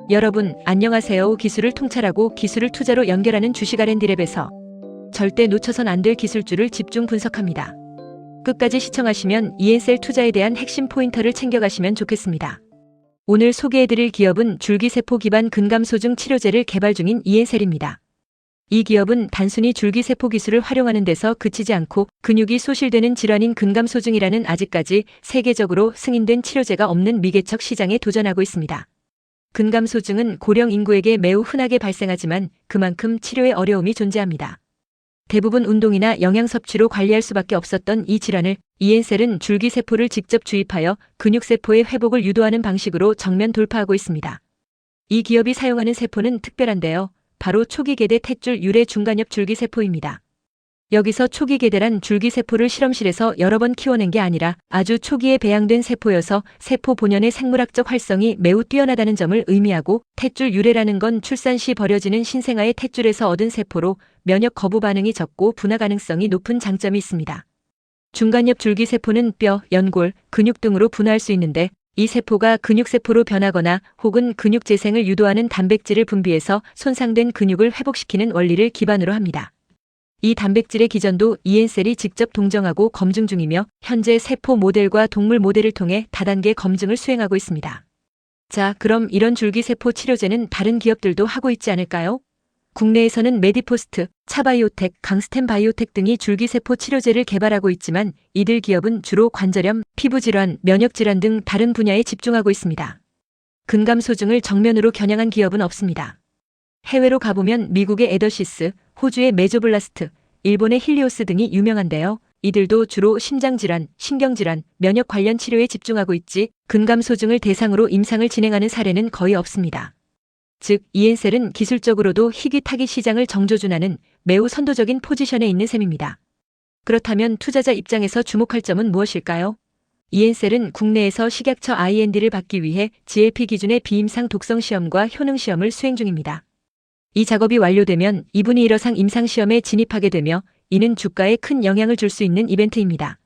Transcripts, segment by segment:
여러분, 안녕하세요. 기술을 통찰하고 기술을 투자로 연결하는 주식 R&D랩에서 절대 놓쳐선 안 될 기술주를 집중 분석합니다. 끝까지 시청하시면 ENCell 투자에 대한 핵심 포인터를 챙겨가시면 좋겠습니다. 오늘 소개해드릴 기업은 줄기세포 기반 근감소증 치료제를 개발 중인 ENCell입니다. 이 기업은 단순히 줄기세포 기술을 활용하는 데서 그치지 않고 근육이 소실되는 질환인 근감소증이라는 아직까지 세계적으로 승인된 치료제가 없는 미개척 시장에 도전하고 있습니다. 근감소증은 고령 인구에게 매우 흔하게 발생하지만 그만큼 치료에 어려움이 존재합니다. 대부분 운동이나 영양 섭취로 관리할 수밖에 없었던 이 질환을 ENCell은 줄기세포를 직접 주입하여 근육세포의 회복을 유도하는 방식으로 정면 돌파하고 있습니다. 이 기업이 사용하는 세포는 특별한데요. 바로 초기계대 탯줄 유래 중간엽 줄기세포입니다. 여기서 초기계대란 줄기세포를 실험실에서 여러 번 키워낸 게 아니라 아주 초기에 배양된 세포여서 세포 본연의 생물학적 활성이 매우 뛰어나다는 점을 의미하고, 탯줄 유래라는 건 출산 시 버려지는 신생아의 탯줄에서 얻은 세포로 면역 거부 반응이 적고 분화 가능성이 높은 장점이 있습니다. 중간엽 줄기세포는 뼈, 연골, 근육 등으로 분화할 수 있는데 이 세포가 근육세포로 변하거나 혹은 근육 재생을 유도하는 단백질을 분비해서 손상된 근육을 회복시키는 원리를 기반으로 합니다. 이 단백질의 기전도 ENCell이 직접 동정하고 검증 중이며 현재 세포 모델과 동물 모델을 통해 다단계 검증을 수행하고 있습니다. 자, 그럼 이런 줄기세포 치료제는 다른 기업들도 하고 있지 않을까요? 국내에서는 메디포스트, 차바이오텍, 강스템바이오텍 등이 줄기세포 치료제를 개발하고 있지만 이들 기업은 주로 관절염, 피부질환, 면역질환 등 다른 분야에 집중하고 있습니다. 근감소증을 정면으로 겨냥한 기업은 없습니다. 해외로 가보면 미국의 에더시스, 호주의 메조블라스트, 일본의 힐리오스 등이 유명한데요. 이들도 주로 심장질환, 신경질환, 면역 관련 치료에 집중하고 있지 근감소증을 대상으로 임상을 진행하는 사례는 거의 없습니다. 즉, ENCell은 기술적으로도 희귀타깃 시장을 정조준하는 매우 선도적인 포지션에 있는 셈입니다. 그렇다면 투자자 입장에서 주목할 점은 무엇일까요? ENCell은 국내에서 식약처 IND를 받기 위해 GLP 기준의 비임상 독성 시험과 효능 시험을 수행 중입니다. 이 작업이 완료되면 2분의 1 이상 임상시험에 진입하게 되며 이는 주가에 큰 영향을 줄 수 있는 이벤트입니다.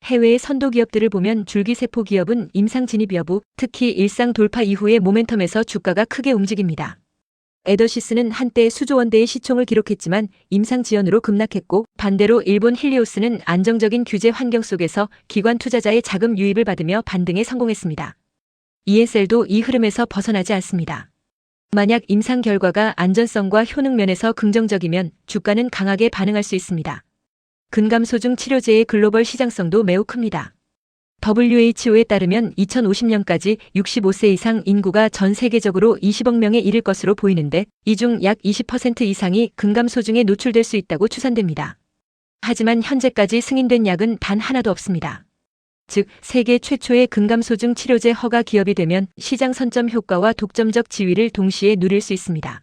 해외의 선도 기업들을 보면 줄기세포 기업은 임상 진입 여부, 특히 일상 돌파 이후의 모멘텀에서 주가가 크게 움직입니다. 에더시스는 한때 수조 원대의 시총을 기록했지만 임상 지연으로 급락했고, 반대로 일본 힐리오스는 안정적인 규제 환경 속에서 기관 투자자의 자금 유입을 받으며 반등에 성공했습니다. ENCell도 이 흐름에서 벗어나지 않습니다. 만약 임상 결과가 안전성과 효능 면에서 긍정적이면 주가는 강하게 반응할 수 있습니다. 근감소증 치료제의 글로벌 시장성도 매우 큽니다. WHO에 따르면 2050년까지 65세 이상 인구가 전 세계적으로 20억 명에 이를 것으로 보이는데 이 중 약 20% 이상이 근감소증에 노출될 수 있다고 추산됩니다. 하지만 현재까지 승인된 약은 단 하나도 없습니다. 즉, 세계 최초의 근감소증 치료제 허가 기업이 되면 시장 선점 효과와 독점적 지위를 동시에 누릴 수 있습니다.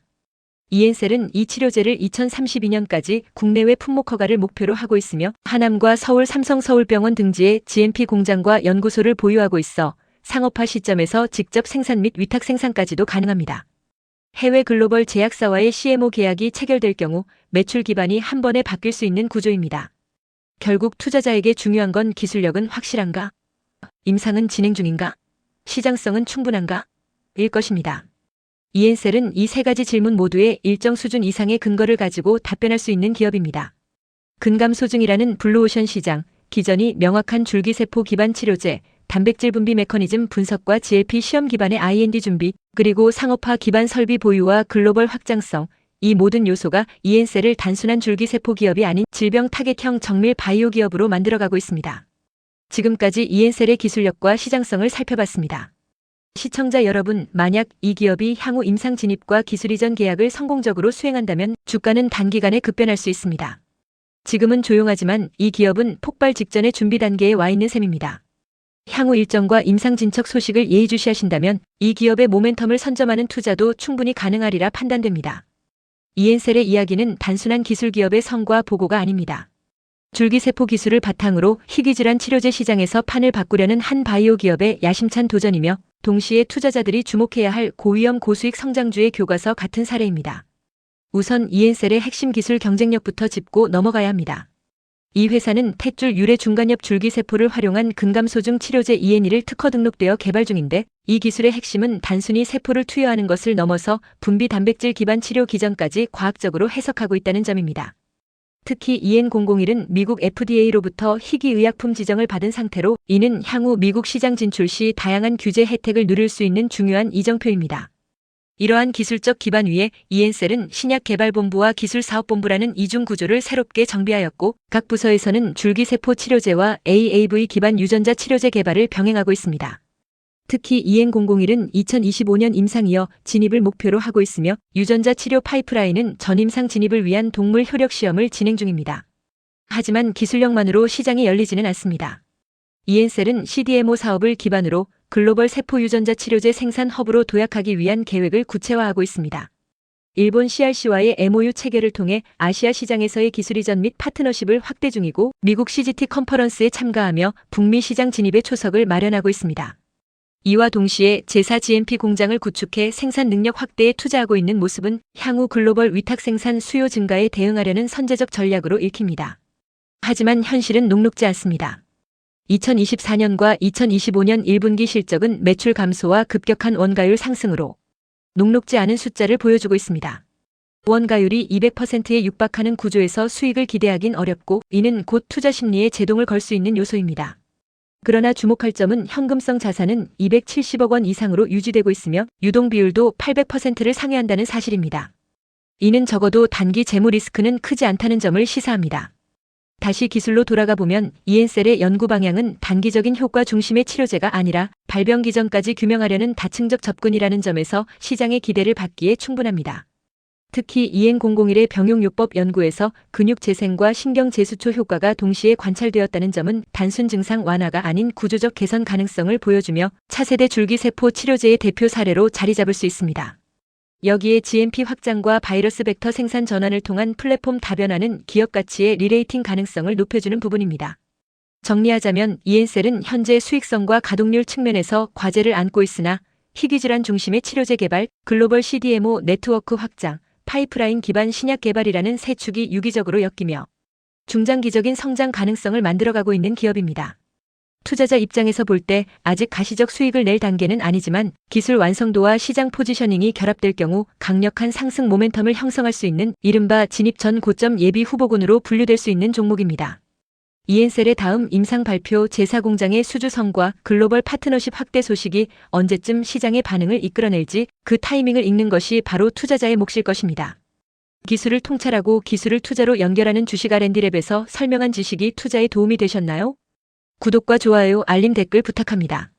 ENCell은 이 치료제를 2032년까지 국내외 품목 허가를 목표로 하고 있으며 하남과 서울 삼성서울병원 등지에 GMP 공장과 연구소를 보유하고 있어 상업화 시점에서 직접 생산 및 위탁 생산까지도 가능합니다. 해외 글로벌 제약사와의 CMO 계약이 체결될 경우 매출 기반이 한 번에 바뀔 수 있는 구조입니다. 결국 투자자에게 중요한 건 기술력은 확실한가? 임상은 진행 중인가? 시장성은 충분한가? 일 것입니다. ENCell은 이 세 가지 질문 모두에 일정 수준 이상의 근거를 가지고 답변할 수 있는 기업입니다. 근감소증이라는 블루오션 시장, 기전이 명확한 줄기세포 기반 치료제, 단백질 분비 메커니즘 분석과 GLP 시험 기반의 IND 준비, 그리고 상업화 기반 설비 보유와 글로벌 확장성, 이 모든 요소가 ENCell을 단순한 줄기세포 기업이 아닌 질병 타겟형 정밀 바이오 기업으로 만들어가고 있습니다. 지금까지 ENCell의 기술력과 시장성을 살펴봤습니다. 시청자 여러분, 만약 이 기업이 향후 임상 진입과 기술 이전 계약을 성공적으로 수행한다면 주가는 단기간에 급변할 수 있습니다. 지금은 조용하지만 이 기업은 폭발 직전의 준비 단계에 와 있는 셈입니다. 향후 일정과 임상 진척 소식을 예의주시하신다면 이 기업의 모멘텀을 선점하는 투자도 충분히 가능하리라 판단됩니다. ENCell의 이야기는 단순한 기술 기업의 성과 보고가 아닙니다. 줄기세포 기술을 바탕으로 희귀질환 치료제 시장에서 판을 바꾸려는 한 바이오 기업의 야심찬 도전이며 동시에 투자자들이 주목해야 할 고위험 고수익 성장주의 교과서 같은 사례입니다. 우선 ENCell의 핵심 기술 경쟁력부터 짚고 넘어가야 합니다. 이 회사는 탯줄 유래 중간엽 줄기세포를 활용한 근감소증 치료제 ENE를 특허 등록되어 개발 중인데 이 기술의 핵심은 단순히 세포를 투여하는 것을 넘어서 분비 단백질 기반 치료 기전까지 과학적으로 해석하고 있다는 점입니다. 특히 EN001은 미국 FDA로부터 희귀의약품 지정을 받은 상태로 이는 향후 미국 시장 진출 시 다양한 규제 혜택을 누릴 수 있는 중요한 이정표입니다. 이러한 기술적 기반 위에 EN셀은 신약개발본부와 기술사업본부라는 이중 구조를 새롭게 정비하였고 각 부서에서는 줄기세포 치료제와 AAV 기반 유전자 치료제 개발을 병행하고 있습니다. 특히 EN001은 2025년 임상이어 진입을 목표로 하고 있으며 유전자 치료 파이프라인은 전임상 진입을 위한 동물 효력 시험을 진행 중입니다. 하지만 기술력만으로 시장이 열리지는 않습니다. EN셀은 CDMO 사업을 기반으로 글로벌 세포 유전자 치료제 생산 허브로 도약하기 위한 계획을 구체화하고 있습니다. 일본 CRC와의 MOU 체결을 통해 아시아 시장에서의 기술 이전 및 파트너십을 확대 중이고 미국 CGT 컨퍼런스에 참가하며 북미 시장 진입의 초석을 마련하고 있습니다. 이와 동시에 제4 GMP 공장을 구축해 생산 능력 확대에 투자하고 있는 모습은 향후 글로벌 위탁 생산 수요 증가에 대응하려는 선제적 전략으로 읽힙니다. 하지만 현실은 녹록지 않습니다. 2024년과 2025년 1분기 실적은 매출 감소와 급격한 원가율 상승으로 녹록지 않은 숫자를 보여주고 있습니다. 원가율이 200%에 육박하는 구조에서 수익을 기대하긴 어렵고 이는 곧 투자 심리에 제동을 걸 수 있는 요소입니다. 그러나 주목할 점은 현금성 자산은 270억 원 이상으로 유지되고 있으며 유동 비율도 800%를 상회한다는 사실입니다. 이는 적어도 단기 재무 리스크는 크지 않다는 점을 시사합니다. 다시 기술로 돌아가 보면 EN셀의 연구 방향은 단기적인 효과 중심의 치료제가 아니라 발병 기전까지 규명하려는 다층적 접근이라는 점에서 시장의 기대를 받기에 충분합니다. 특히 EN001의 병용요법 연구에서 근육 재생과 신경 재수초 효과가 동시에 관찰되었다는 점은 단순 증상 완화가 아닌 구조적 개선 가능성을 보여주며 차세대 줄기세포 치료제의 대표 사례로 자리 잡을 수 있습니다. 여기에 GMP 확장과 바이러스 벡터 생산 전환을 통한 플랫폼 다변화는 기업 가치의 리레이팅 가능성을 높여주는 부분입니다. 정리하자면 EN셀은 현재 수익성과 가동률 측면에서 과제를 안고 있으나 희귀질환 중심의 치료제 개발, 글로벌 CDMO 네트워크 확장, 파이프라인 기반 신약 개발이라는 세 축이 유기적으로 엮이며 중장기적인 성장 가능성을 만들어가고 있는 기업입니다. 투자자 입장에서 볼 때 아직 가시적 수익을 낼 단계는 아니지만 기술 완성도와 시장 포지셔닝이 결합될 경우 강력한 상승 모멘텀을 형성할 수 있는 이른바 진입 전 고점 예비 후보군으로 분류될 수 있는 종목입니다. EN셀의 다음 임상 발표 제4 공장의 수주 성과 글로벌 파트너십 확대 소식이 언제쯤 시장의 반응을 이끌어낼지 그 타이밍을 읽는 것이 바로 투자자의 몫일 것입니다. 기술을 통찰하고 기술을 투자로 연결하는 주식 R&D랩에서 설명한 지식이 투자에 도움이 되셨나요? 구독과 좋아요, 알림 댓글 부탁합니다.